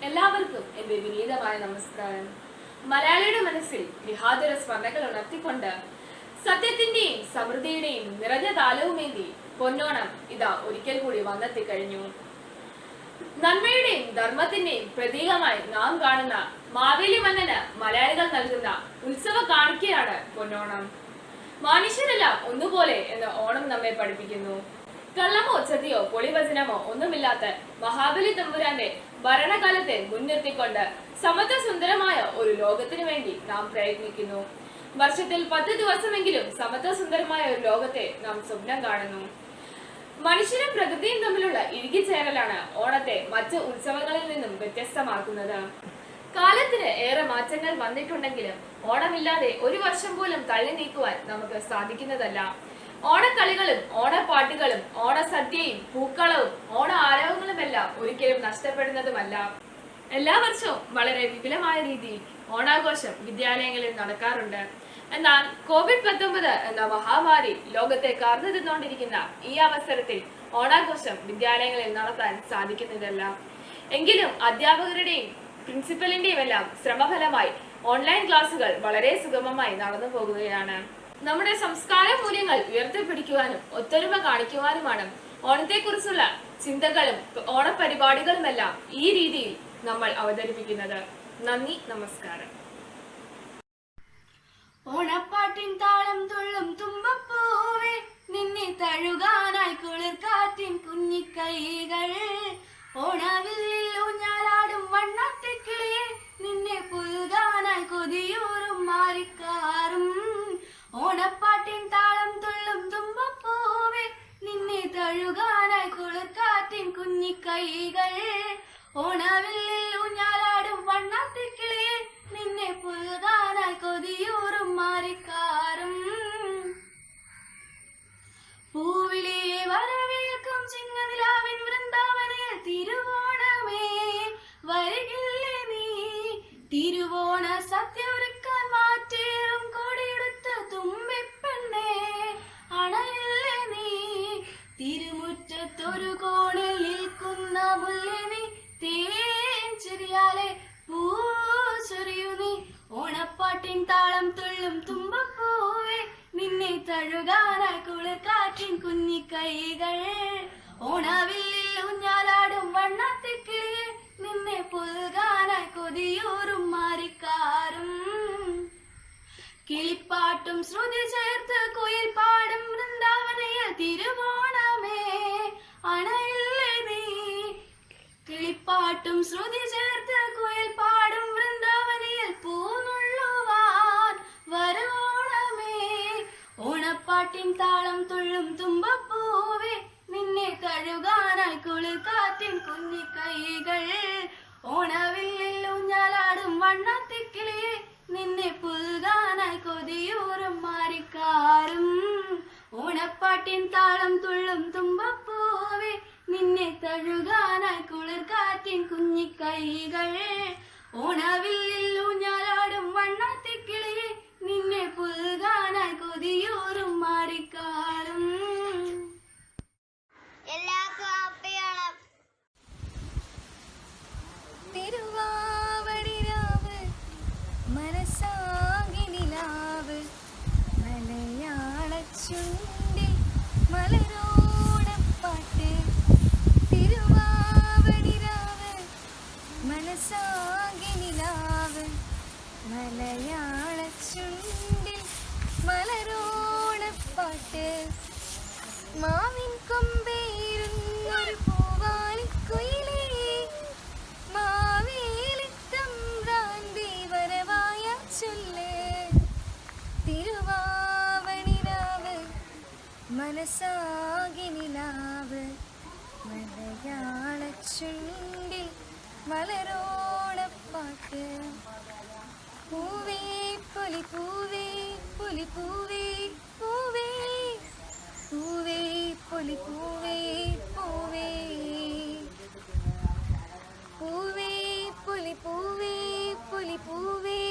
എല്ലാവർക്കും എൻ്റെ വിനീതമായ നമസ്കാരം. മലയാളിയുടെ മനസ്സിൽ വിഹാതുര സ്മരണകൾ ഉണർത്തിക്കൊണ്ട് സത്യത്തിന്റെയും സമൃദ്ധിയുടെയും നിറഞ്ഞ താലവുമേന്തി പൊന്നോണം ഇതാ ഒരിക്കൽ കൂടി വന്നെത്തിക്കഴിഞ്ഞു. നന്മയുടെയും ധർമ്മത്തിന്റെയും പ്രതീകമായി നാം കാണുന്ന മാവേലി മന്നന് മലയാളികൾ നൽകുന്ന ഉത്സവ കാണിക്കയാണ് പൊന്നോണം. മനുഷ്യരെല്ലാം ഒന്നുപോലെ എന്ന് ഓണം നമ്മെ പഠിപ്പിക്കുന്നു. കള്ളമോ ചതിയോ പൊളിവചനമോ ഒന്നുമില്ലാത്ത മഹാബലി തമ്പുരാന്റെ ഭരണകാലത്തെ മുൻനിർത്തിക്കൊണ്ട് സമത്വ സുന്ദരമായ ഒരു ലോകത്തിനു വേണ്ടി നാം പ്രയത്നിക്കുന്നു. വർഷത്തിൽ 10 ദിവസമെങ്കിലും സമത്വ സുന്ദരമായ ഒരു ലോകത്തെ നാം സ്വപ്നം കാണുന്നു. മനുഷ്യനും പ്രകൃതിയും തമ്മിലുള്ള ഇഴുകിച്ചേരലാണ് ഓണത്തെ മറ്റ് ഉത്സവങ്ങളിൽ നിന്നും വ്യത്യസ്തമാക്കുന്നത്. കാലത്തിന് ഏറെ മാറ്റങ്ങൾ വന്നിട്ടുണ്ടെങ്കിലും ഓണമില്ലാതെ ഒരു വർഷം പോലും തള്ളി നീക്കുവാൻ നമുക്ക് സാധിക്കുന്നതല്ല. ഓണക്കളികളും ഓണപ്പാട്ടുകളും ഓണസദ്യയും പൂക്കളവും ഓണ ആരവങ്ങളുമെല്ലാം ഒരിക്കലും നഷ്ടപ്പെടുന്നതുമല്ല. എല്ലാ വർഷവും വളരെ വിപുലമായ രീതിയിൽ ഓണാഘോഷം വിദ്യാലയങ്ങളിൽ നടക്കാറുണ്ട്. എന്നാൽ COVID-19 എന്ന മഹാമാരി ലോകത്തെ കാർന്നു തിന്നുകൊണ്ടിരിക്കുന്ന ഈ അവസരത്തിൽ ഓണാഘോഷം വിദ്യാലയങ്ങളിൽ നടത്താൻ സാധിക്കുന്നതല്ല. എങ്കിലും അധ്യാപകരുടെയും പ്രിൻസിപ്പലിന്റെയും എല്ലാം ശ്രമഫലമായി ഓൺലൈൻ ക്ലാസുകൾ വളരെ സുഗമമായി നടന്നു പോകുകയാണ്. നമ്മുടെ സംസ്കാര മൂല്യങ്ങൾ ഉയർത്തിപ്പിടിക്കുവാനും ഒത്തൊരുമ കാണിക്കുവാനുമാണ് ഓണത്തെക്കുറിച്ചുള്ള ചിന്തകളും ഓണപരിപാടികളുമെല്ലാം ഈ രീതിയിൽ നമ്മൾ അവതരിപ്പിക്കുന്നത്. നന്ദി, നമസ്കാരം. ഓണപ്പാട്ടിൻ താളം തുള്ളും തുമ്പപ്പൂവേ, നിന്നെ തഴുകാനായി കുളിർക്കാറ്റിൻ കുഞ്ഞിക്കൈകൾ. ഓണവില്ലിൽ ഊഞ്ഞാലാടും വണ്ണാത്തിക്കിളിയെ, നിന്നെ പുൽകാനായി കൊതിയൂറും മാറിക്കാറും. ഓണപ്പാട്ടിൻ താളം തുള്ളും തുമ്പപ്പൂവേ, നിന്നെ തഴുകാനായി കുളിർക്കാറ്റിൻ കുഞ്ഞിക്കൈകൾ. ഓണവില്ലിൽ ഊഞ്ഞാലാടും വണ്ണാത്തിക്കിളിയെ, നിന്നെ പുൽകാനായി കൊതിയൂറും മാറിക്കാറും. പൂവിളിയെ വരവേൽക്കും ചിങ്ങനിലാവിൻ വൃന്ദാവനയിൽ തിരുവോണമേ വരികില്ലേ നീ. തിരുവോണ സദ്യ ഒരുക്കാൻ മാറ്റേറും കൊടിയെടുത്ത തുമ്പിപ്പെണ്ണേ അണയില്ലേ നീ. തിരുമുറ്റത്തൊരു കോണിൽ നിൽക്കുന്ന മുല്ലേ നീ, തേൻ ചെറിയാലെ പൂച്ചൊരിയു നീ. ഓണപ്പാട്ടിൻ താളം തുള്ളും തുമ്പപ്പൂവേ, നിന്നെ തഴുകാനായി കുളിർക്കാറ്റിൻ കുഞ്ഞിക്കൈകൾ. ഓണവില്ലിൽ ഊഞ്ഞാലാടും വണ്ണാത്തിക്കിളിയെ, നിന്നെ പുൽകാനായി കൊതിയൂറും മാറിക്കാറും. കിളിപ്പാട്ടും ശ്രുതി ചേർത്ത് കുയിൽ പാടും വൃന്ദാവനയിൽ തിരുവോണമേ അണയില്ലേ നീ. കിളിപ്പാട്ടും ശ്രുതി ചേർത്ത് കുയിൽ പാടും വൃന്ദാവനയിൽ പൂനുള്ളുവാൻ വരോണമേ. ഓണപ്പാട്ടിൻ താളം തുള്ളും തുമ്പപ്പൂവേ, നിന്നെ തഴുകാനായി കുളിർക്കാറ്റിൻ കുഞ്ഞിക്കൈകൾ. ഓണവില്ലിൽ ഊഞ്ഞാലാടും വണ്ണാത്തിക്കിളിയെ, നിന്നെ പുൽകാനായി കൊതിയൂറും മാറിക്കാറും. ഓണപ്പാട്ടിൻ താളം തുള്ളും തുമ്പപ്പൂവേ, നിന്നെ തഴുകാനായി കുളിർക്കാറ്റിൻ കുഞ്ഞിക്കൈകൾ. ഓണവില്ലിൽ ഊഞ്ഞാലാടും വണ്ണാത്തിക്കിളിയെ, നിന്നെ പുൽകാനായി കൊതിയൂറും മാറിക്കാറും. എല്ലാവർക്കും ഹാപ്പിയാണ്. തിരുവാവടിരാവ് മനസ്സാകിനിലാവ്, മലയാളച്ചുണ്ടിൽ മലരോടപ്പാട്ട്. തിരുവാവടിരാവ് മനസ്സാകിനിലാവ്, മലയാളച്ചുണ്ടിൽ മലരോടപ്പാട്ട്. മാവിൻ കൊമ്പേരുന്നൊരു പൂവാലിക്കുയിലേ, മാവേലിത്തമ്പ്രാന്റെ വരവായ ചൊല്ല്. തിരുവാവണിരാവ് മനസ്സാകിനിലാവ്, മലയാളച്ചുണ്ടിൽ മലരോടപ്പാട്ട്. പൂവേ പൊലി പൂവേ പൊലി പൂവേ പൂവേ, പൂവേ പൊലി പൂവേ പൂവേ, പൂവേ പൊലി പൂവേ പൊലി പൂവേ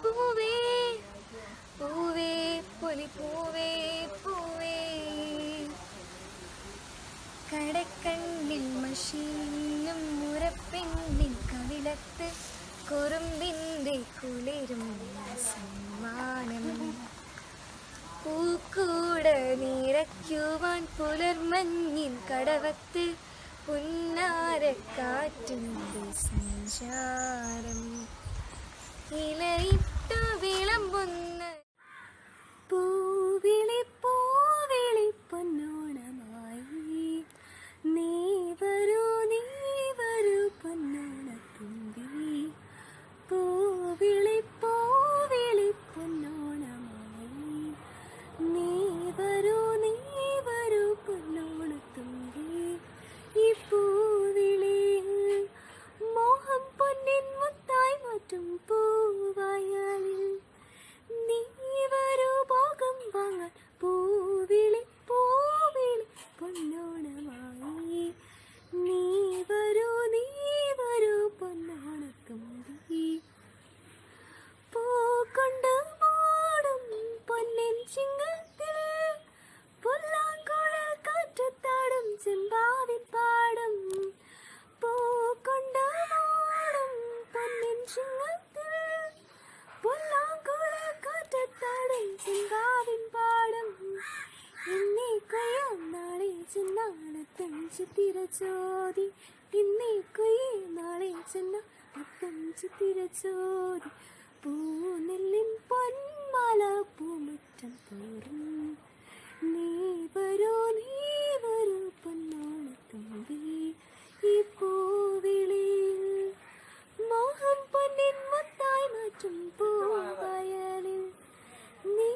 പൂവേ, പൂവേ പൊലി പൂവേ പൂവേ. കടക്കണ്ണിൽ മഷീനും മുരപ്പെണ്ണിൻ കവിള ചേരും സമ്മാനം. പൂക്കൂട നിറയ്ക്കുവാൻ പുലർമഞ്ഞിൻ കടവത്ത് പുന്നാരക്കാറ്റിൻ്റെ സഞ്ചാരം. ഇലയിട്ടു വിളമ്പുന്ന പൂവിളി പൂവിളി പൊന്നോണമായി നീ വരൂ പൊന്നോണത്തുമ്പി. പൂവിളി പൂവിളി പൊന്നോണമായി നീ വരൂ പൊന്നോണത്തുമ്പി. ഈ പൂവിളിയിൽ മോഹം പൊന്നിൻ മുത്തായി മാറ്റും പൂവായാലിൽ നീ വരൂ ഭാഗം വാങ്ങാൻ. പൂവിളി പൂവിളി പൊന്നോണമായി നീ വരൂ പൊന്നോണത്തുമ്പി. പൂക്കൊണ്ട് മൂടും പൊന്നിൻ ചിങ്ങത്തിൽ പുല്ലാങ്കുഴൽ കാറ്റത്താടും ചെമ്പാവിൻ പാടും. പൂക്കൊണ്ട് മൂടും പൊന്നിൻ ചിങ്ങത്തിൽ പുല്ലാങ്കുഴൽ കാറ്റത്താടും ചെമ്പാവിൻ പാടും. ഇന്നേ കൊയ്യാം നാളെ ചെന്നാണത്തം ചിത്തിരച്ചോതി. ഇന്നേ കൊയ്യേ നാളെ ചെന്നാണത്തം ചിത്തിരച്ചോതി. പൂനെല്ലിൻ പൊന്മാല പൂമുറ്റം തോറും നീ വരൂ പൊന്നോണത്തുമ്പി. ഈ പൂവിളിയിൽ മോഹം പൊന്നിൻ മുത്തായി മാറ്റും പൂവയലിൽ നീ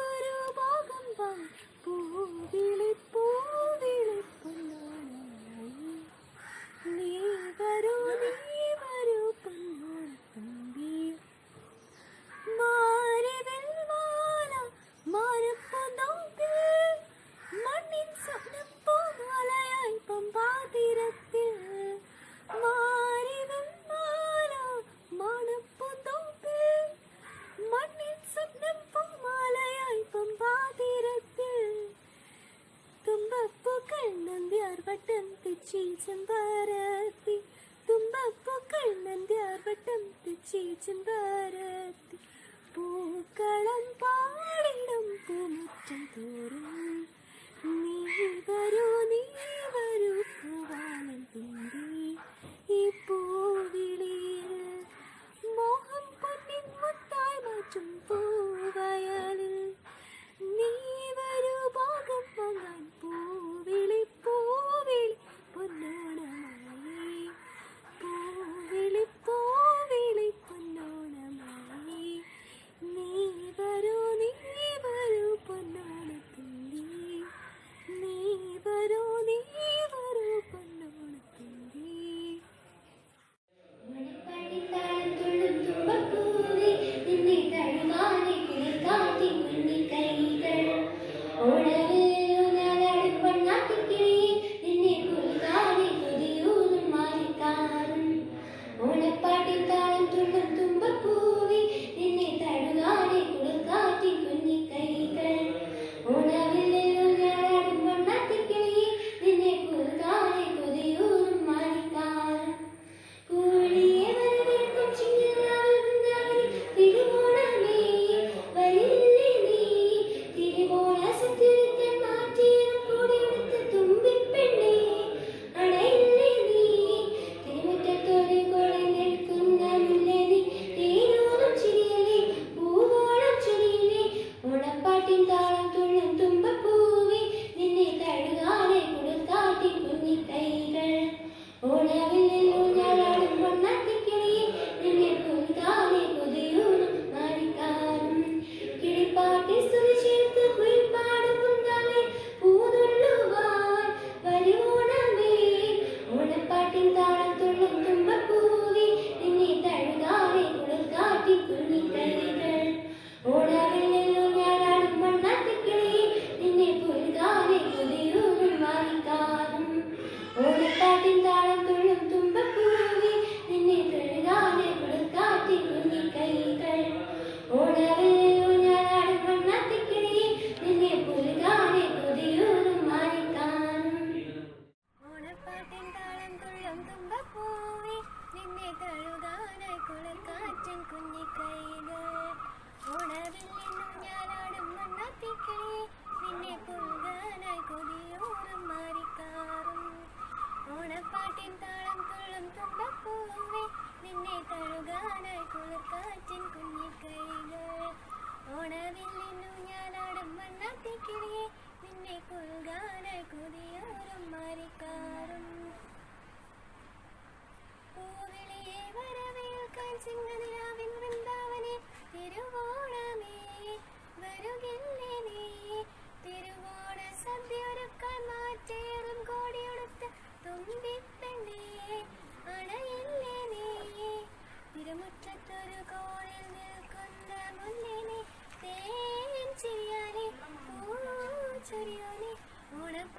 വരൂ ഭാഗം വാങ്ങാൻ. പൂവിളി പൂവിളി പൊന്നോണമായി നീ വരൂ പൊന്നോണത്തുമ്പി. മാറിവിൽ മാല മാറിപ്പൂന്തോപ്പിൽ മണ്ണിൻ സ്വപ്നം പൂമാലയായി പമ്പാതീരത്തിൽ. മാറിവിൽ മാല മാറിപ്പൂന്തോപ്പിൽ മണ്ണിൻ സ്വപ്നം പൂമാലയായി പമ്പാതീരത്തിൽ. തുമ്പപ്പൂക്കൾ നന്ദ്യാർ വട്ടം തെച്ചി ചെമ്പാരത്തി. തുമ്പപ്പൂക്കൾ നന്ദ്യാർ വട്ടം തെച്ചി ചെമ്പാരത്തി. പൂക്കളം പാടിടും പൂമുറ്റം തോറും നീ വരൂ പൂവാലൻ തുമ്പി. ഈ പൂവിളിയിൽ മോഹം പൊന്നിൻ മുത്തായി മാറ്റും പൂവയലിൽ നീ വരൂ ഭാഗം വാങ്ങാൻ. പൂവിളി പൂവിളി പൊന്നോണമായി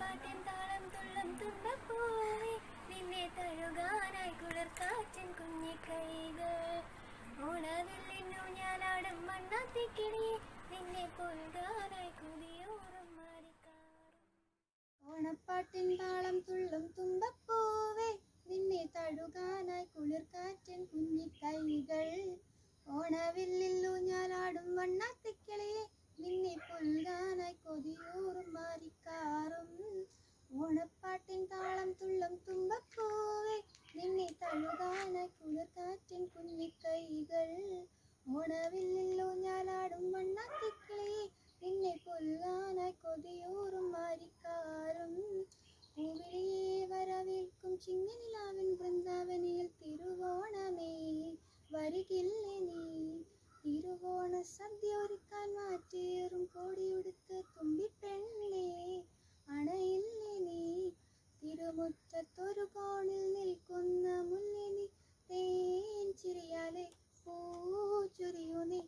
ഓണപ്പാട്ടിൻ താളം തുള്ളും തുമ്പപ്പൂവേ നിന്നെ തഴുകാനായി കുളിർക്കാറ്റിൻ കുഞ്ഞിക്കൈകൾ ഓണവില്ലിന്നു ഞാനാടും മണ്ണാത്തിക്കിളിയെ നിന്നെ പൊൽകാനായി കുതിയോറും മാറിക്കാറും ഓണപ്പാട്ടിൻ താളം തുള്ളും തുമ്പപ്പൂവേ നിന്നെ തഴുകാനായി കുളിർക്കാറ്റൻ കുഞ്ഞിക്കൈകൾ ഓണവില്ലില്ലു ഞാനാടും വണ്ണാത്തിക്കിളിയെ നിന്നെ പുൽകാനായി കൊതിയൂറും മാറിക്കാറും ഓണപ്പാട്ടിൻ താളം തുള്ളും തുമ്പപ്പൂവേ നിന്നെ തഴുകാനായി കുളിർക്കാറ്റൻ കുഞ്ഞിക്കൈകൾ ഓണവില്ലില്ലു ഞാനാടും വണ്ണാത്തിക്കിളിയെ നിന്നെ പുൽകാനായി കൊതിയൂറും മാറിക്കാറും പൂവിളിയെ വരവേൽക്കും ചിങ്ങനിലാവിൻ വൃന്ദാവനിയിൽ തിരുവോണമേ വരികില്ലേ നീ തിരുവോണ സദ്യ ഒരുക്കാൻ മാറ്റേറും കോടിയുടുത്ത് തുമ്പിപ്പെണ്ണേ അണയില്ലേ നീ തിരുമുറ്റത്തൊരു കോണിൽ നിൽക്കുന്ന മുല്ലിനി തേൻ ചിരിയാലെ പൂച്ചൊരിയു നീ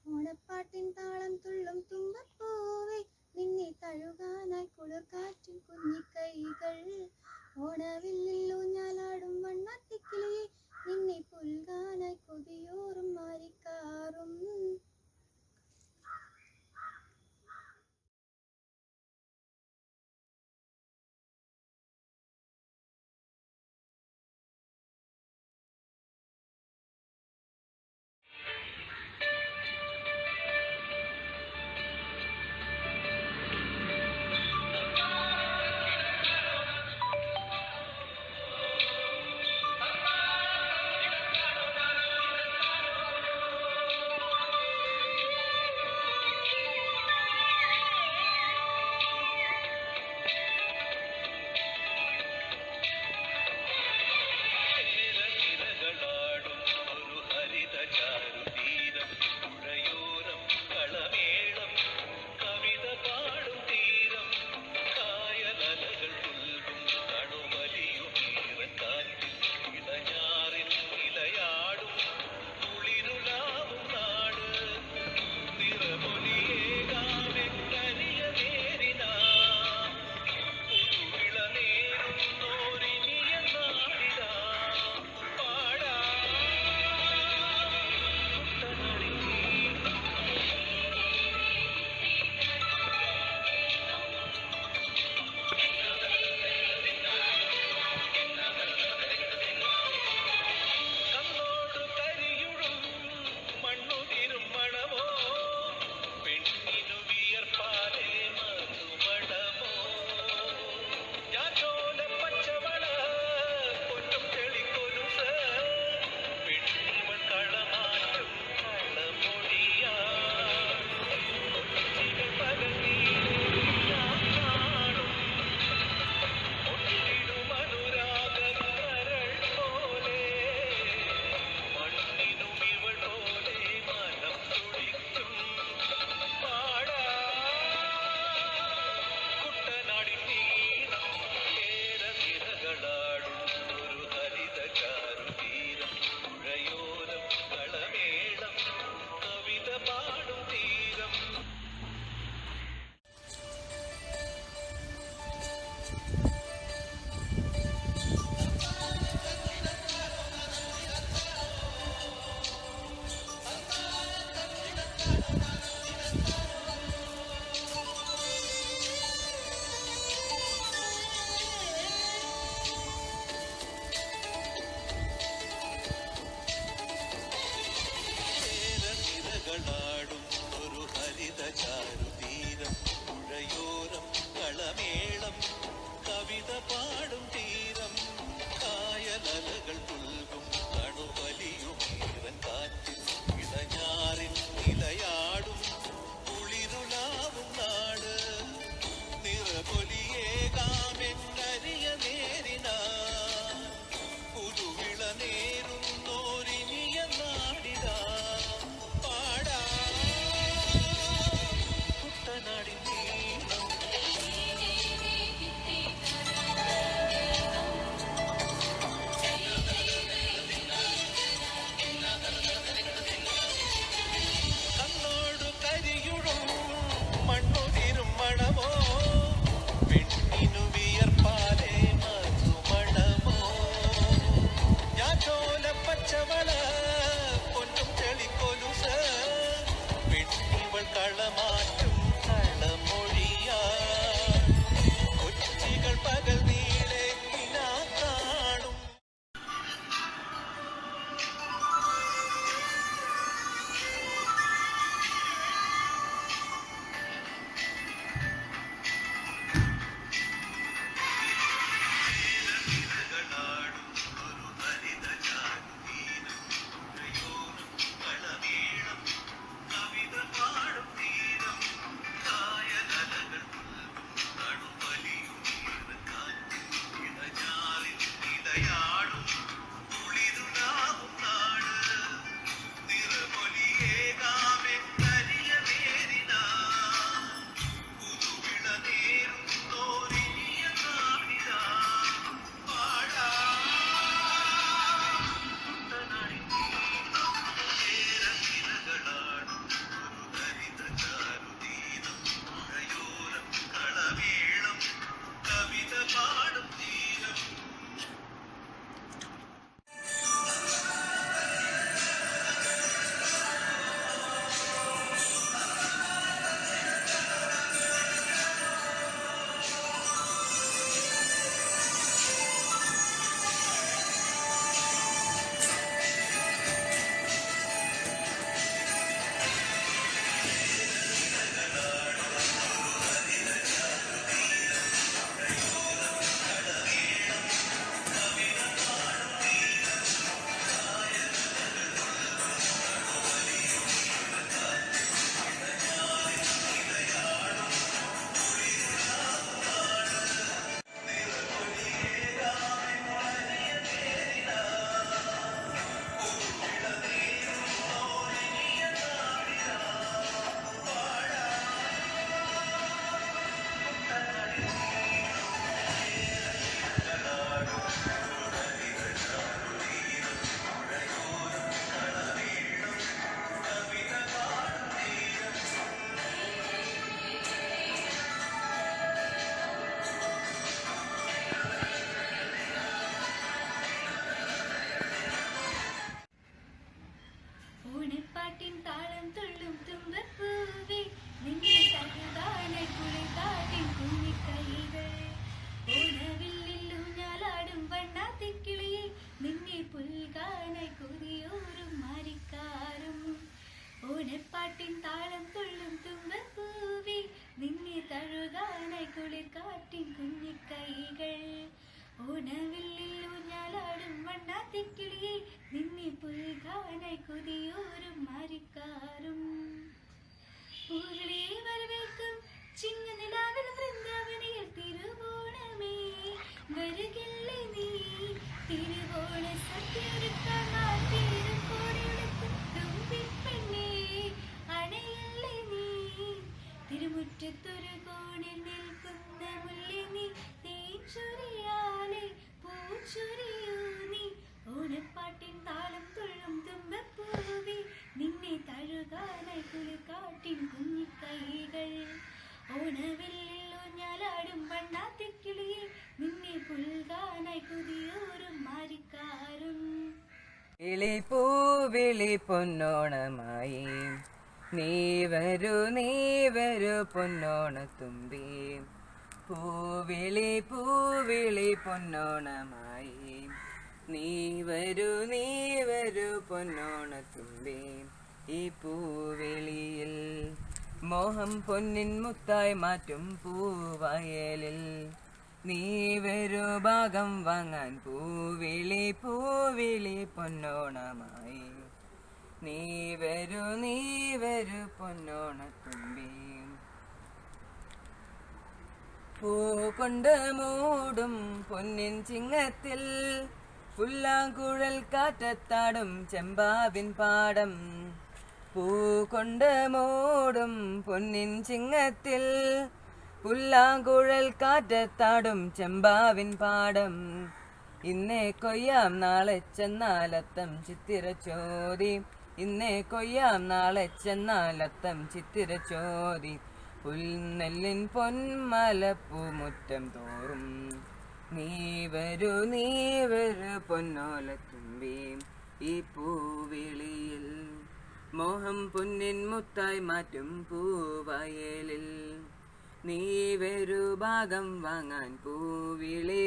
ഓണപ്പാട്ടിൻ താളം തുള്ളും തുമ്പപ്പൂവേ നിന്നെ തഴുകാനായി കുളിർക്കാറ്റിൻ കുഞ്ഞിക്കൈകൾ ഓണവില്ലില്ലു ഞാനാടും വണ്ണാത്തിക്കിളിയെ നിന്നെ പുൽകാനായി കൊതിയോറും മാറിക്കാറും നേരുന്നോരിനിയ നാടിതാ പാടാ വിളയാടും കുളിരുലാവും നാട് നിറമൊലിയേകാമെ കരിയ നേരിനാ പുതുവിള നേരുന്നോരിനിയ നാടിനാ പാടാ കുട്ടനാടിൻ നേരത്തിരകളാടും ഹരിത ചാരുതീരം പുഴയോരം കളമേളം കവിത പാടും തീരം ഓണപ്പാട്ടിൻ താളം തുള്ളും തുമ്പപ്പൂവേ നിന്നെ തഴുകാനായി കുളിർക്കാട്ടിൻ കുഞ്ഞിക്കൈകൾ ഓണവില്ലിൽ ഊഞ്ഞാലാടും വണ്ണാത്തിക്കിളിയെ നിന്നെ പുൽകാനായി കൊതിയോറും മാരിക്കാരും ഓണപ്പാട്ടിൻ താളം തുള്ളും തുമ്പപ്പൂവേ നിന്നെ തഴുകാനായി കുളിർക്കാട്ടിൻ കുഞ്ഞിക്കൈകൾ ഓണവില്ലിൽ ഊഞ്ഞാലാടും വണ്ണാത്തിക്കിളിയെ നിന്നെ പുൽകാനായി കൊതിയോറും മാരിക്കാരും പൂകളെ വരവേൽക്കും ചിങ്ങനിലാവിൽ വൃന്ദാവനിയിൽ തിരുവോണമേ വരുകില്ലേ നീ തിരുവോണ സദ്യയൊരുക്കാൻ മാറ്റേരും കോടിയെടുക്കും തുമ്പിപ്പെണ്ണേ അണയല്ലേ നീ തിരുമുറ്റത്തൊരു കോണിൽ നിൽക്കുന്ന മുല്ലേ നീ തേൻചൊരിയാലെ പൂച്ചൊരിയൂ നീ ഓണപ്പാട്ടിൻ താളം തുള്ളും തുമ്പപ്പൂവേ നിന്നെ തഴുകാനായി കുളിർക്കാട്ടിൻ കുഞ്ഞിക്കൈകൾ ഓണവില്ലിൽ ഊഞ്ഞാലാടും വണ്ണാത്തിക്കിളിയെ നിന്നെ പുൽകാനായി കൊതിയോറും മാരിക്കാരും വിളി പൊന്നോണമായി നീ വരൂ പൊന്നോണത്തുമ്പി പൂവിളി പൊന്നോണമായി നീ വരൂ പൊന്നോണത്തുമ്പി ഈ പൂവിളിയിൽ മോഹം പൊന്നിൻ മുത്തായി മാറ്റും പൂവയലിൽ നീ വരൂ ഭാഗം വാങ്ങാൻ പൂവിളി പൊന്നോണമായി നീ വരൂ പൊന്നോണത്തുമ്പി പൂ കൊണ്ട് മൂടും പൊന്നിൻ ചിങ്ങത്തിൽ പുല്ലാങ്കുഴൽ കാറ്റത്താടും ചെമ്പാവിൻ പാടം പൂ കൊണ്ട് മൂടും പൊന്നിൻ ചിങ്ങത്തിൽ പുല്ലാങ്കുഴൽ കാറ്റത്താടും ചെമ്പാവിൻ പാടം ഇന്നേ കൊയ്യാം നാളെ ചെന്നാലത്തം ചിത്തിരച്ചോതി ഇന്നേ കൊയ്യാം നാളെ ചെന്നാലത്തം ചിത്തിരച്ചോതി പുൽനെല്ലിൻ പൊന്മലപ്പൂമുറ്റം തോറും നീ വരൂ പൊന്നോലത്തുമ്പി ഈ പൂവിളിയിൽ മോഹം പൊന്നിൻ മുത്തായി മാറ്റും പൂവയലിൽ നീ വരൂ ഭാഗം വാങ്ങാൻ പൂവിളി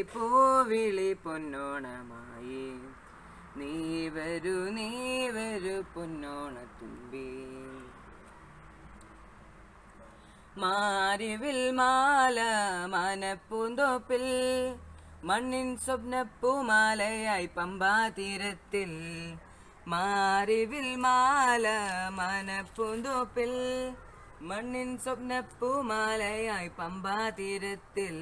പൊന്നോണമായി നീ വരൂ പൊന്നോണത്തുമ്പി മാരിവിൽ മാല മനപ്പൂന്തോപ്പിൽ മണ്ണിൻ സ്വപ്നപ്പൂമാലയായി പമ്പാ തീരത്തിൽ മാരിവിൽ മാല മനപ്പൂന്തോപ്പിൽ മണ്ണിൻ സ്വപ്നപ്പൂമാലയായി പമ്പാ തീരത്തിൽ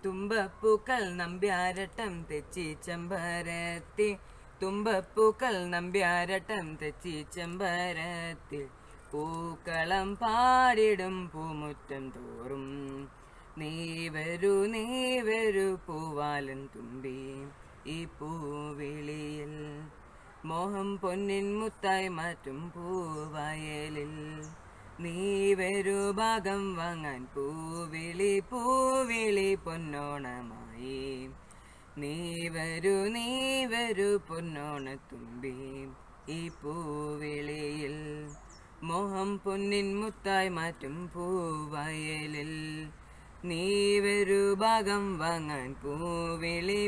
തുമ്പപ്പൂക്കൾ നമ്പ്യാരട്ടം തെച്ചി ചെമ്പരത്തി തുമ്പപ്പൂക്കൾ നമ്പ്യാരട്ടം തെച്ചി ചെമ്പരത്തി പൂക്കളം പാടിടും പൂമുറ്റം തോറും നീ വരൂ പൂവാലൻ തുമ്പി ഈ പൂവിളിയിൽ മോഹം പൊന്നിൻ മുത്തായി മാറ്റും പൂവയലിൽ നീ വരൂ ഭാഗം വാങ്ങാൻ പൂവിളി പൊന്നോണമായി നീ വരൂ പൊന്നോണത്തുമ്പി ഈ പൂവിളിയിൽ മോഹം പൊന്നിൻ മുത്തായി മാറ്റും പൂവയലിൽ നീ വരൂ ഭാഗം വാങ്ങാൻ പൂവിളി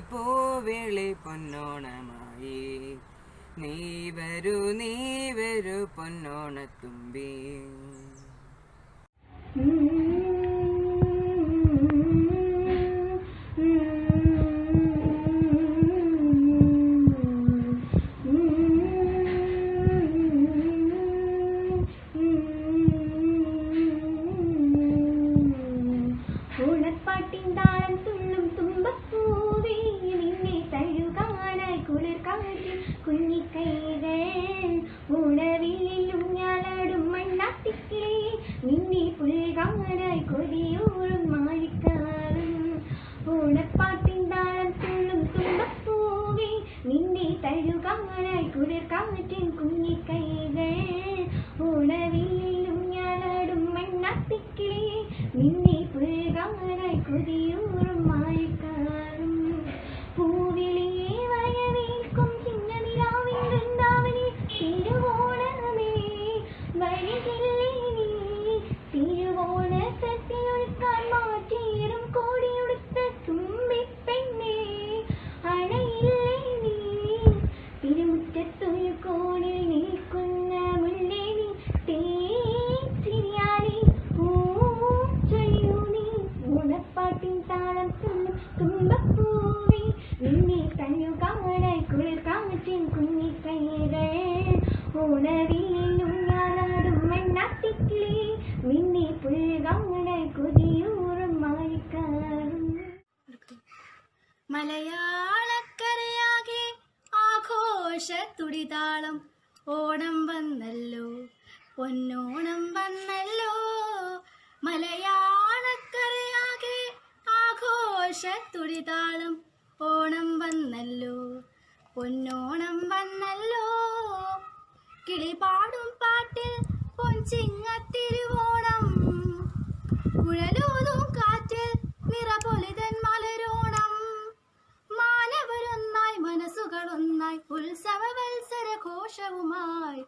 പൊന്നോണമായി നീ വരൂ പൊന്നോണത്തുമ്പി. ഓണപ്പാട്ടിൻ താളം തുള്ളും തുമ്പപ്പൂവേ നിന്നെ തഴുകാനായി കുളിർക്കാറ്റ് കുഞ്ഞിക്കൈകൾ ഓണവില്ലിലും ഞാലാടും മണ്ണാത്തിക്കിളി നിന്നെ പുൽകാനായി കൊതിയൂറും മാലിക്കാറും ഓണപ്പാട്ടിൻ താളം തുള്ളും തുമ്പപ്പൂവേ നിന്നെ തഴുകാനായി കുളിർക്കാറ്റിൻ കുഞ്ഞിക്കൈകൾ ഓണവില്ലിലും ഞാലാടും മണ്ണാത്തിക്കിളി നിന്നെ പുൽകാനായി കൊതിയൂറും മാലിക്കാറും പൂവിളിയെ വരവേൽക്കും ചിന്നനിലാവിൻ വൃന്ദാവനി തിരുവോണമേ വഴികില്ലേ നീ തിരുവോണ സദ്യ ഒരുക്കാൻ മാറ്റിയിടും കോടിയുടുത്ത തുമ്പിപ്പെണ്ണേ അണയില്ലേ നീ തിരുമുറ്റത്തൊരു കോണിൽ നിൽക്കുന്ന മുല്ലേ നീ തേച്ചിരിയാലേ ഓണപ്പാട്ടിൻ താളം തുള്ളും തുമ്പപ്പൂവേ നിന്നെ തഴുകാനായി കുളിർക്കാറ്റിൻ കുഞ്ഞിക്കൈകൾ ഓണവില്ലിലും ഞാനാടും മണ്ണാത്തിക്കിളി നിന്നെ പുൽകാനായി കൊതിയൂറും മാലിക്കാറും. മലയാളക്കരയാകെ ആഘോഷത്തുടിതാളം ഓണം വന്നല്ലോ പൊന്നോണം വന്നല്ലോ മലയാളക്കരയാകെ ആഘോഷത്തുടിതാളം ഓണം വന്നല്ലോ പൊന്നോണം വന്നല്ലോ കിളിപാടും പാട്ടിൽ പൊൻചിങ്ങത്തിരുവോണം കുഴലൂതും കാറ്റിൽ നിറപൊലിതൻ മലരോണം മാനവരൊന്നായി മനസ്സുകളൊന്നായി ഉത്സവവത്സര ഘോഷവുമായി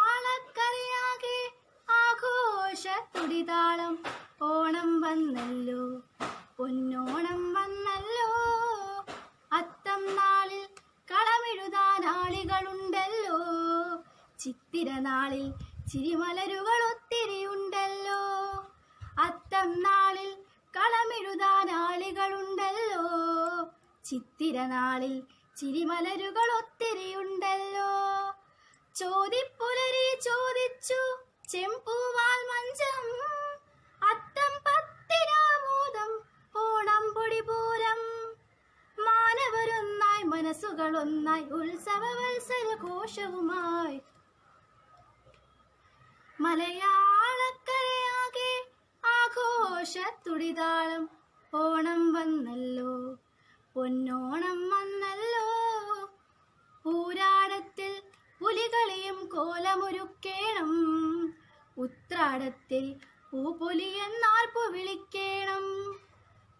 മലയാളക്കരയാകെ ആഘോഷത്തുടിതാളം ഓണം വന്നല്ലോ പൊന്നോണം വന്നല്ലോ അത്തം നാളിൽ കളമെഴുതാൻ ആളികളുണ്ടല്ലോ ചിത്തിര നാളിൽ ചിരിമലരുകൾ ഒത്തിരിയുണ്ടല്ലോ അത്തം നാളിൽ കളമെഴുതാൻ ആളികളുണ്ടല്ലോ ചിത്തിര നാളിൽ ചിരിമലരുകൾ ഒത്തിരിയുണ്ടല്ലോ ചോദിപ്പുലരി ചോദിച്ചു ചെമ്പൂവാൽ മഞ്ചം അത്തം പത്തിരാമോദം ഓണം പൊടിപൂരം മാനവരൊന്നായി മനസ്സുകളൊന്നായി ഉത്സവവത്സര ഘോഷവുമായി മലയാളക്കരയാകെ ആഘോഷത്തുടിതാളം ഓണം വന്നല്ലോ പൊന്നോണം വന്നല്ലോ ഊരാടത്തിൽ പുലികളിയും കോലമൊരുക്കേണം ഉത്രാടത്തിൽ പൂപൊലിയെന്നാർപ്പു വിളിക്കേണം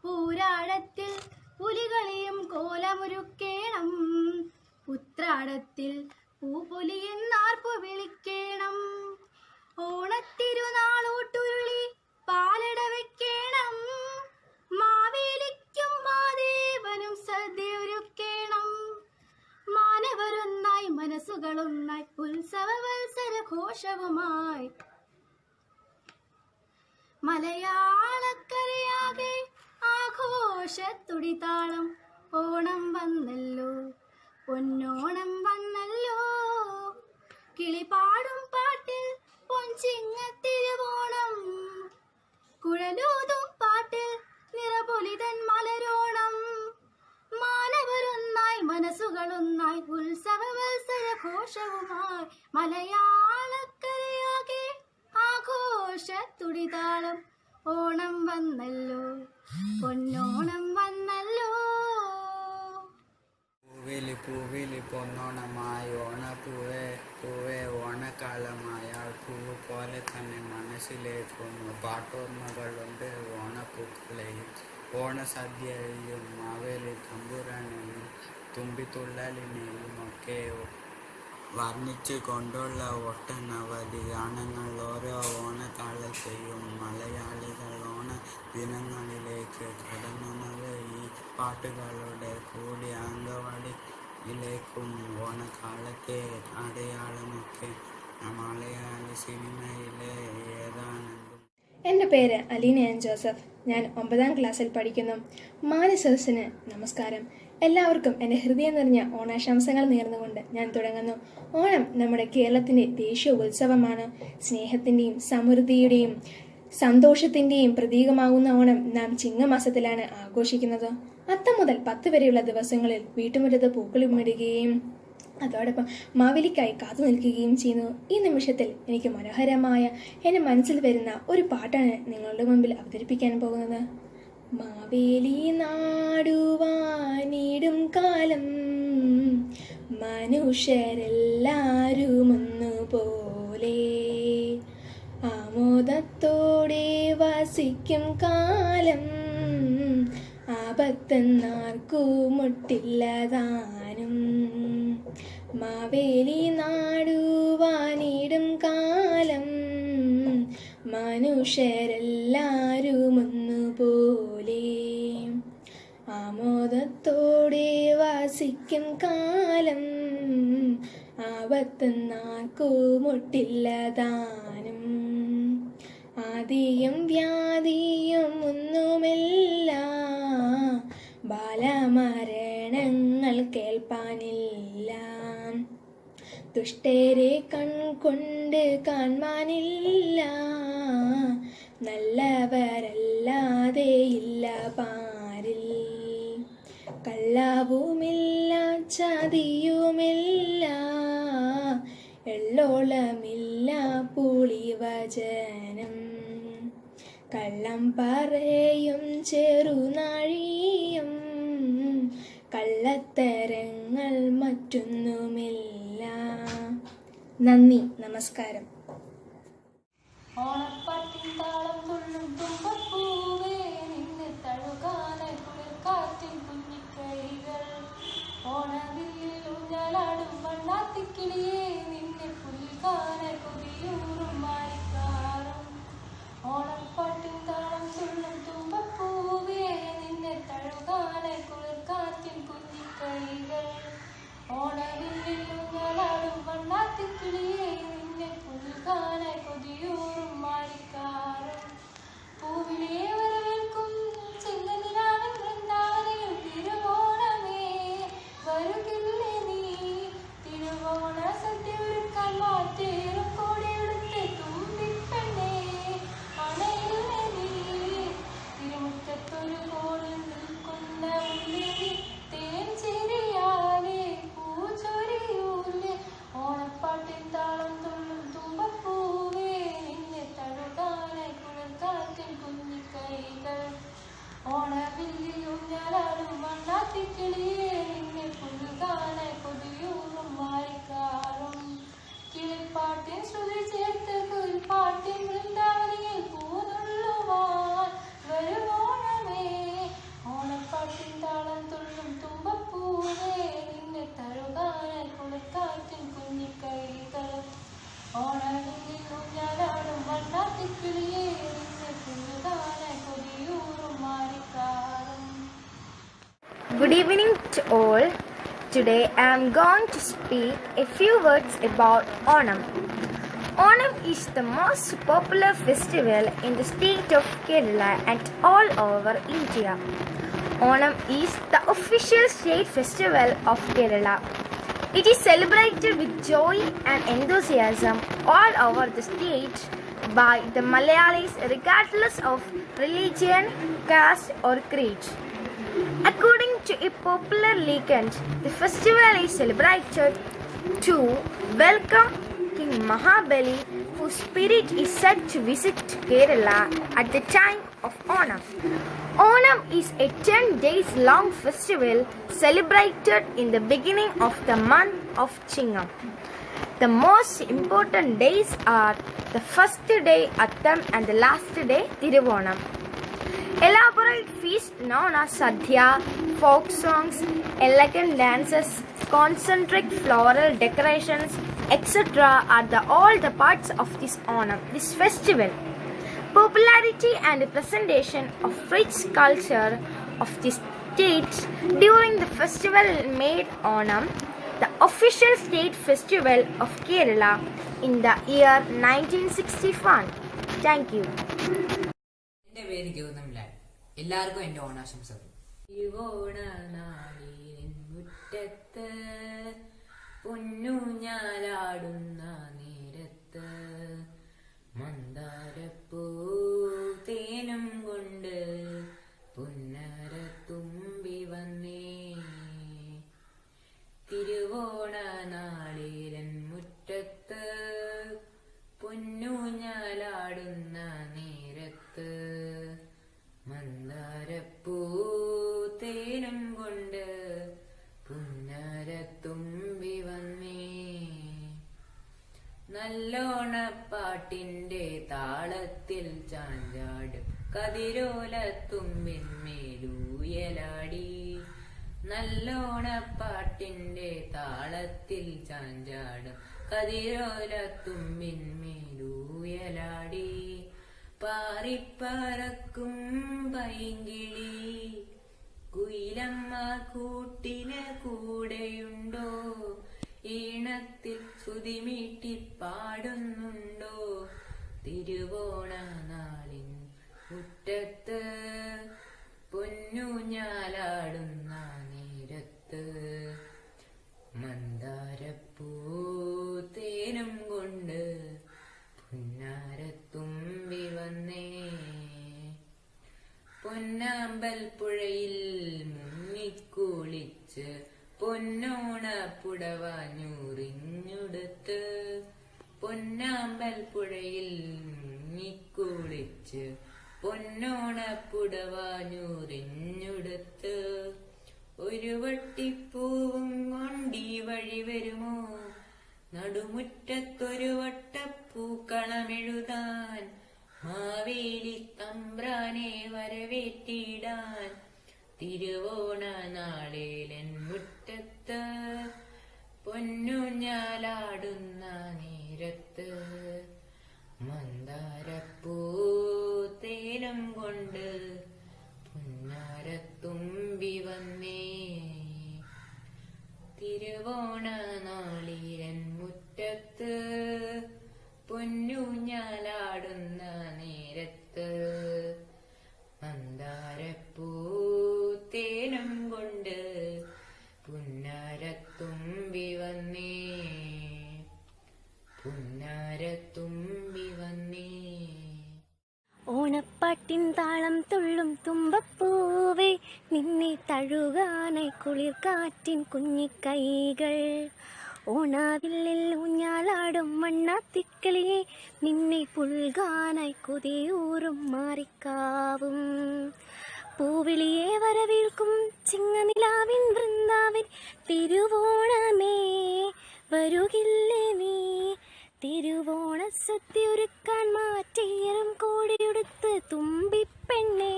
പൂരാടത്തിൽ പുലികളിയും കോലമൊരുക്കേണം ഉത്രാടത്തിൽ പൂപൊലിയെന്നാർപ്പു വിളിക്കേണം ഓണത്തിരുനാളൂട്ടുരുളി പാലട വെക്കേണം മാവേലിക്കും മാദേവനും സദ്യ ഒരുക്കേണം മാനവരൊന്നായി മനസ്സുകളൊന്നായി ഉത്സവവത്സര ഘോഷവുമായി മലയാളക്കരയാകെ ആഘോഷത്തുടിതാളം ഓണം വന്നല്ലോ പൊന്നോണം വന്നല്ലോ കിളിപാടും പാട്ടിൽ പൊൻചിങ്ങത്തിരുവോണം കുഴ നിഴലൂതും പാട്ടിൽ നിറപൊലിതൻ മലരോണം. മാനവരൊന്നായി മനസ്സുകളൊന്നായി ഉത്സവവത്സര ഘോഷവുമായി മലയാളക്കരയാകെ ആഘോഷത്തുടിതാളം. ഓണം വന്നല്ലോ, പൊന്നോണം വന്നല്ലോ. പൂവിലി പൂവിലി പൊന്നോണമായി ഓണപ്പൂവേ പൂവേ ഓണക്കാലമായാൽ പൂവ് പോലെ തന്നെ മനസ്സിലേക്കുന്നു പാട്ടോർമ്മകളുണ്ട് ഓണപ്പൂക്കളെയും ഓണസദ്യയെയും മാവേലി തമ്പുരാനെയും തുമ്പിത്തുള്ളലിനെയും ഒക്കെ വർണ്ണിച്ചു കൊണ്ടുള്ള ഒട്ടനവധി ഗാനങ്ങൾ ഓരോ ഓണക്കാലത്തെയും മലയാളികൾ ഓണ ദിനങ്ങളിലേക്ക് കടന്നുന്നത് ഈ പാട്ടുകളുടെ കൂടി അംഗവടിയിലേക്കും ഓണക്കാലത്തെ അടയാളമൊക്കെ മലയാളി സിനിമയിലെ ഏതാണെന്നും. എൻ്റെ പേര് അലീന എൻ ജോസഫ്. ഞാൻ 9ാം ക്ലാസ്സിൽ പഠിക്കുന്നു. മാന്യസദസ്സിന് നമസ്കാരം. എല്ലാവർക്കും എൻ്റെ ഹൃദയം നിറഞ്ഞ ഓണാശംസകൾ നേർന്നുകൊണ്ട് ഞാൻ തുടങ്ങുന്നു. ഓണം നമ്മുടെ കേരളത്തിൻ്റെ ദേശീയ ഉത്സവമാണ്. സ്നേഹത്തിൻ്റെയും സമൃദ്ധിയുടെയും സന്തോഷത്തിൻ്റെയും പ്രതീകമാകുന്ന ഓണം നാം ചിങ്ങമാസത്തിലാണ് ആഘോഷിക്കുന്നത്. അത്തം മുതൽ 10 വരെയുള്ള ദിവസങ്ങളിൽ വീട്ടുമുറ്റത്ത് പൂക്കളിടുകയും അതോടൊപ്പം മാവേലിക്കായി കാത്തു നിൽക്കുകയും ചെയ്യുന്നു. ഈ നിമിഷത്തിൽ എനിക്ക് മനോഹരമായ എൻ്റെ മനസ്സിൽ വരുന്ന ഒരു പാട്ടാണ് നിങ്ങളുടെ മുമ്പിൽ അവതരിപ്പിക്കാൻ പോകുന്നത്. മാവേലി നാടുവാനിടും കാലം മനുഷ്യരെല്ലാരും ഒന്നുപോലെ ആമോദത്തോടെ വസിക്കും കാലം ആപത്തെന്നാർക്കുമുട്ടില്ലതാനും. മാവേലി നാടുവാനിടും കാലം മനുഷ്യരെല്ലാരും ഒന്നുപോലെ ആമോദത്തോടെ വസിക്കും കാലം ആപത്തെന്നാർക്കുമുട്ടില്ലതാനും. ആദിയും വ്യാധിയും ഒന്നുമില്ല, ബാലമരണങ്ങൾ കേൾപ്പാനില്ല, ദുഷ്ടരെ കൺകൊണ്ട് കാണാനില്ല, നല്ലവരല്ലാതെ ഇല്ല പാരിൽ. കള്ളവുമില്ല ചതിയുമില്ല, എള്ളോളമില്ല പുളിവചനം, കള്ളം പറയും ചെറുനാഴിയും കള്ളത്തരങ്ങൾ മറ്റൊന്നുമില്ല. നന്ദി, നമസ്കാരം. ഓണപ്പാട്ടിൻ താളം തുള്ളും തുമ്പപ്പൂവേ നിന്നെ തഴുകാനായി കുളിർക്കാറ്റിൻ കുഞ്ഞിക്കൈകൾ. ഓണവില്ലിൽ ഊഞ്ഞാലാടും വണ്ണാത്തിക്കിളിയേ നിന്നെ പുൽകാനായി കൊതിയൂറും മാരിക്കാറും. ഓണപ്പാട്ടിൻ താളം തുള്ളും തുമ്പപ്പൂവേ നിന്നെ തഴുകാനായി കുളിർക്കാറ്റിൻ കുഞ്ഞിക്കൈകൾ. ഓണവില്ലിൽ ഊഞ്ഞാലാടും വണ്ണാത്തിക്കിളിയേ നിന്നെ പുൽകാനായി കൊതിയൂറും മാരിക്കാറും. പൂവിലേ വരവേൽക്കും ചെങ്ങനിലാവൻ വൃന്ദാവനയിൽ തിരുവോണമേ വരുകില്ലേ നീ. തിരുവോണ സദ്യ ഒരുക്കാൻ മാറ്റേറും കോടിയെടുത്ത് തുമ്പിപ്പെണ്ണേ അണയില്ലേ നീ. തിരുമുറ്റത്തൊരു കോണിൽ നിൽക്കുന്ന ഉള്ളിൽ തേൻ ചിരിയാലേ പൂച്ചൊരിയൂലേ. ഓണപ്പാട്ടിൻ താളം തുള്ളും തുമ്പപ്പൂവേ നിന്നെ തഴുകാനായി കുളിർക്കാറ്റിൻ കുഞ്ഞിക്കൈകൾ. ഓണവില്ലിൽ ഊഞ്ഞാലാടും വണ്ണാത്തിക്കിളിയേ നിന്നെ പുൽകാനായി കൊതിയൂറും മാരിക്കാറും. കിളിപ്പാട്ടിൻ ശ്രുതി ചേർത്ത് കുയിൽപ്പാട്ടിൻ വൃന്ദാവനിയിൽ പൂനുള്ളുവാൻ വരുവോണമേ. ഓണപ്പാട്ടിൻ താളം തുള്ളും തുമ്പപ്പൂവേ നിന്നെ തഴുകാനായി കുളിർക്കാറ്റിൻ കുഞ്ഞിക്കൈകൾ. ഓണവില്ലിൽ ഊഞ്ഞാലാടും വണ്ണാത്തിക്കിളിയേ നിന്നെ പുൽകാനായി കൊതിയൂറും മാരിക്കാറും. Good evening to all. Today I am going to speak a few words about Onam. Onam is the most popular festival in the state of Kerala and all over India. Onam is the official state festival of Kerala. It is celebrated with joy and enthusiasm all over the state by the Malayalis regardless of religion, caste or creed. According to a popular legend, the festival is celebrated to welcome King Mahabali, whose spirit is said to visit Kerala at the time of Onam. Onam is a 10 days long festival celebrated in the beginning of the month of Chingam. The most important days are the first day Attam and the last day Tiruvonam. Elaborate feast known as Sadhya, folk songs, elegant dances, concentric floral decorations, etc. are all the parts of this festival. Popularity and presentation of rich culture of the state during the festival made Onam the official state festival of Kerala in the year 1961. Thank you. എൻ്റെ പേര് ഗൗതംലാൽ. എല്ലാവർക്കും എൻ്റെ ഓണാശംസകൾ. തിരുവോണനാളിൻ മുറ്റത്ത് പൊന്നൂഞ്ഞാലാടുന്ന നേരത്ത് മന്ദാരപ്പൂ തേനും കൊണ്ട് പുന്നരത്തുമ്പി വന്നേ. തിരുവോണനാളിരൻ മുറ്റത്ത് പൊന്നൂഞ്ഞാലാടുന്ന നേരത്ത് മന്ദാരപ്പൂ തേനും കൊണ്ട് പുന്നരത്തുമ്പി വന്നേ. നല്ലോണപ്പാട്ടിൻ്റെ താളത്തിൽ ചാഞ്ചാടും കതിരോലത്തുമ്പിന്മേലൂയലാടി. നല്ലോണപ്പാട്ടിൻ്റെ താളത്തിൽ ചാഞ്ചാടും കതിരോലത്തുമ്പിന്മേലൂയലാടി. പാറിപ്പറക്കും പൈങ്കിളി കുയിലമ്മ കൂട്ടിന് കൂടെയുണ്ടോ? ഈണത്തിൽ ശ്രുതിമീട്ടി പാടുന്നുണ്ടോ? തിരുവോണനാളിൻ മുറ്റത്ത് പൊന്നൂഞ്ഞാലാടുന്ന നേരത്ത് മന്ദാരപ്പൂ തേനും കൊണ്ട് പുന്നാരത്തുമ്പി വന്നേ. പൊന്നാമ്പൽ പുഴയിൽ മുങ്ങിക്കുളിച്ച് പൊന്നോണപ്പുടവഞ്ഞൂറിഞ്ഞുടുത്ത്. പൊന്നാമ്പൽ പുഴയിൽ മുങ്ങിക്കുളിച്ച് പൊന്നോണപ്പുടവഞ്ഞൂറിഞ്ഞുടുത്ത്. ഒരു വട്ടിപ്പൂവും കൊണ്ടീ വഴി വരുമോ? നടുമുറ്റത്തൊരു വട്ടപ്പൂക്കളമെഴുതാൻ മാവേലി തമ്പ്രാനെ വരവേറ്റിടാൻ. തിരുവോണനാളിലൻ മുറ്റത്ത് പൊന്നൂഞ്ഞാലാടുന്ന നേരത്ത് മന്ദാരപ്പൂ തേനും കൊണ്ട് പുന്നാരത്തുമ്പി വന്നേ. തിരുവോണനാളിരൻ മുറ്റത്ത് പൊന്നൂഞ്ഞാലാടുന്ന നേരത്ത് മന്ദാരപ്പൂ തേനും കൊണ്ട് പുന്നാരത്തുമ്പി വന്നേ. പുന്നാരത്തുമ്പി വന്നേ. ഓണപ്പാട്ടിൻ താളം തുള്ളും തുമ്പപ്പൂവേ, നിന്നെ തഴുകാനായി കുളിർ കാറ്റിൻ കുഞ്ഞിക്കൈകൾ. ഓണാവില്ലിൽ ഊഞ്ഞാലാടും മണ്ണാത്തിക്കിളിയെ, നിന്നെ പുൽകാനായി കൊതിയൂറും മാറിക്കാവും. പൂവിളിയെ വരവേൽക്കും ചിങ്ങനിലാവിൻ വൃന്ദാവിൻ. തിരുവോണമേ വരുകില്ലേ നീ? തിരുവോണ സദ്യ ഒരുക്കാൻ മാറ്റിയറും കോടിയുടുത്ത് തുമ്പിപ്പെണ്ണേ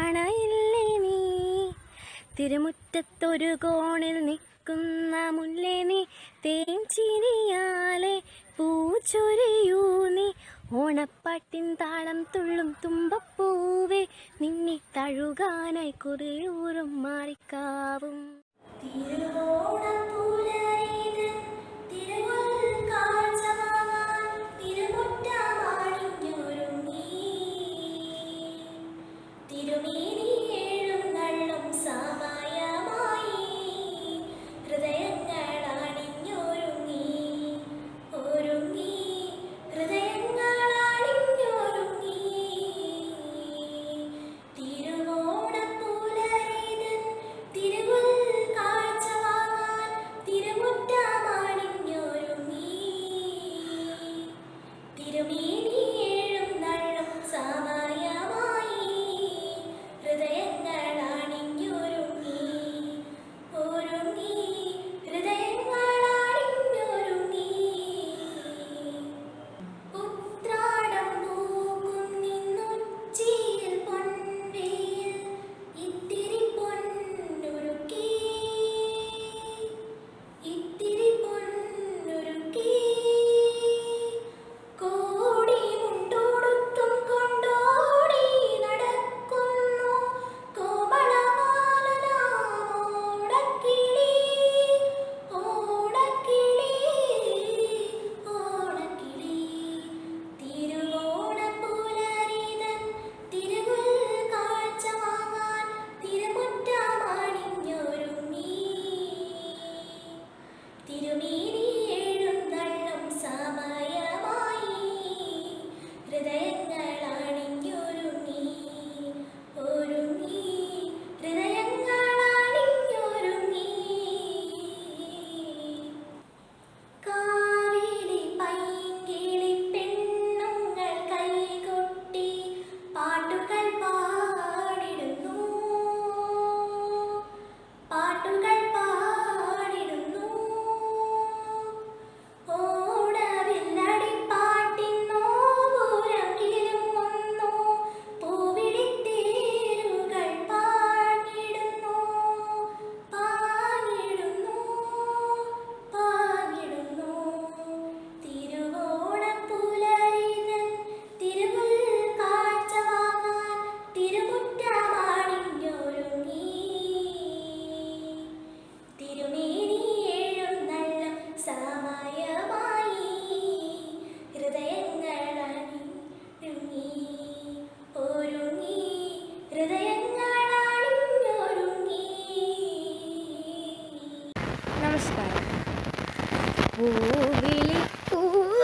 അണയില്ലേ നീ? തിരുമുറ്റത്തൊരു കോണിൽ നിൽക്കുന്ന മുല്ലേ നീ, തേൻ ചിരിയാലെ പൂച്ചൊരിയൂ നീ. ഓണപ്പാട്ടിൻ താളം തുള്ളും തുമ്പപ്പൂവേ, നിന്നെ തഴുകാനായി കുറിയൂറും മാറിക്കാവും. ഹൃദയങ്ങളാണിഞ്ഞൊരുങ്ങി, ഒരുങ്ങി ഹൃദയങ്ങളാ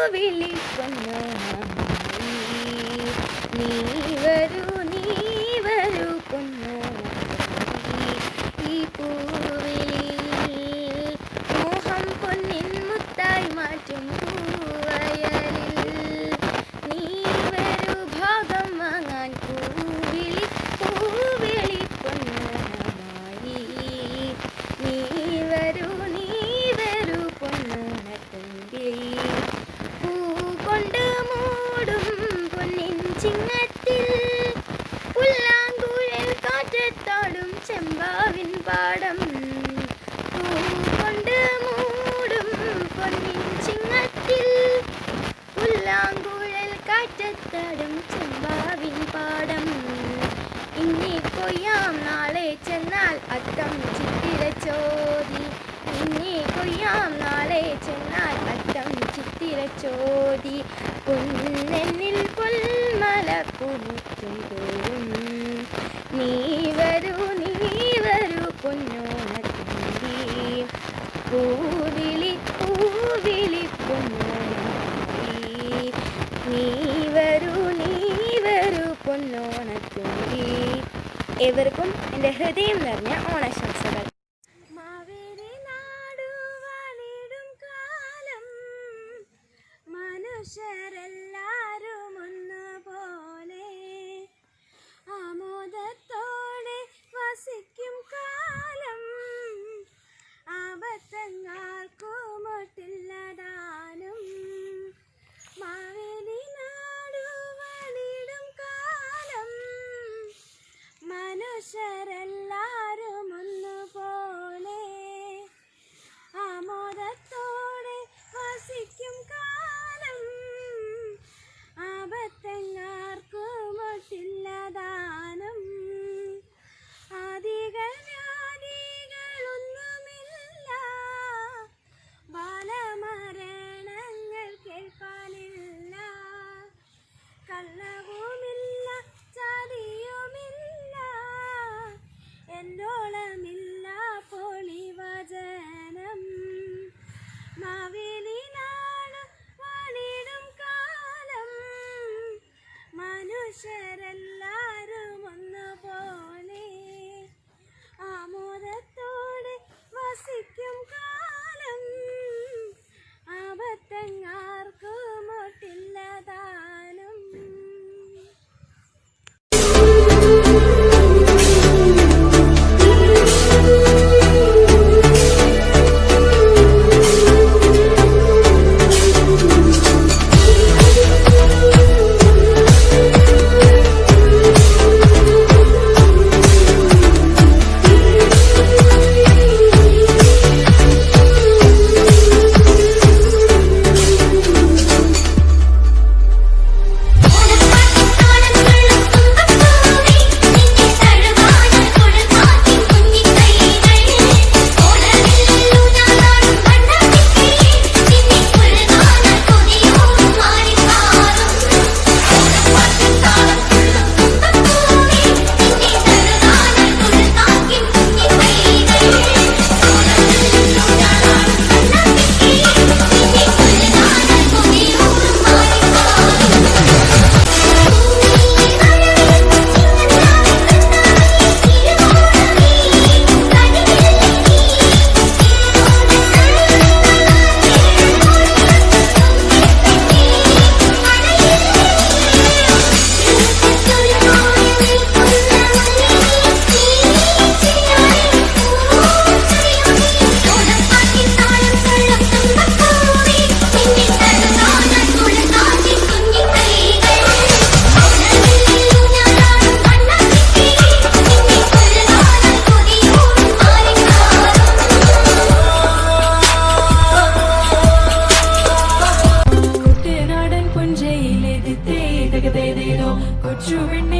പൂവിളി പൊന്നോണമായി നീ വരൂ പൊന്നോണമായി ഈ പൂവിളിയിൽ മോഹം പൊന്നിൻ മുത്തായി മാറ്റും പൂവയലിൽ നീ വരൂ ഭാഗം വാങ്ങാൻ പൂവിളി പൊന്നോണമായി നീ വരൂ പൊന്നോണത്തുമ്പി പൂ കൊണ്ട് മൂടും പൊന്നിൻ ചിങ്ങത്തിൽ പുല്ലാങ്കുഴൽ കാറ്റത്താടും ചെമ്പാവിൻ പാടം പൂ കൊണ്ട് മൂടും പൊന്നിൻ ചിങ്ങത്തിൽ പുല്ലാങ്കുഴൽ കാറ്റത്താടും ചെമ്പാവിൻ പാടം ഇനി കൊയ്യാം നാളെ ചെന്നാൽ അത്തം ചിത്തിരച്ചോതി ഇനി കൊയ്യാം നാളെ ചെന്നാൽ അത്തം ചിത്തിരച്ചോതി പൊന്നെന്നിൽ പൊന്മല പൂമുറ്റും തോറും നീ വരൂ പൊന്നോണത്തുമ്പി പൂവിളി പൊന്നോണത്തുമ്പി നീ വരൂ പൊന്നോണത്തുമ്പി. ഏവർക്കും എൻ്റെ ഹൃദയം നിറഞ്ഞ ഓണാശംസകൾ. മനുഷ്യരെല്ലാരും ഒന്നുപോലെ ആമോദത്തോടെ വസിക്കും കാലം ആപത്തങ്ങാർക്കുമൊട്ടില്ലതാനും മാവേലി നാടുവാണിടും കാലം മനുഷ്യരെല്ലാരും ഒന്നുപോലെ ആമോദത്തോടെ വസിക്കും കാലം ആപത്തങ്ങാർക്കുമൊട്ടില്ലതാനും ആദികളൊന്നുമില്ല ബാലമരണങ്ങൾ കേൾപ്പാനില്ല കള്ളവുമില്ല ചതിയുമില്ല എന്നോളമില്ല പൊളിവചനം മാവേലി നാട് വാണിടും കാലം മനുഷ്യരെല്ലാരും ഒന്നുപോലെ ആമോദത്തോടെ വസിക്കും കാലം ആപത്തങ്ങാർക്കുമൊട്ടില്ലതാനും കൊച്ചുവിണ്ണ